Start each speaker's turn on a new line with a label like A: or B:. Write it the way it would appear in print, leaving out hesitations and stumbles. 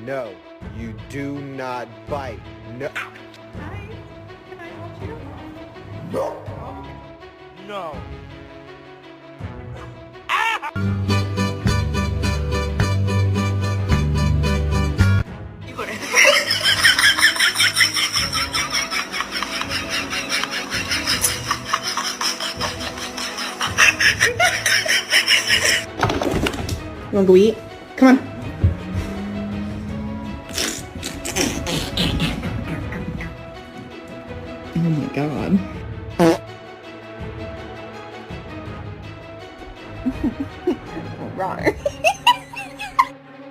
A: No, you do not bite. No.
B: Can I help you?
A: No.
C: No.
B: You wanna go eat? Come on. Oh my god. Right.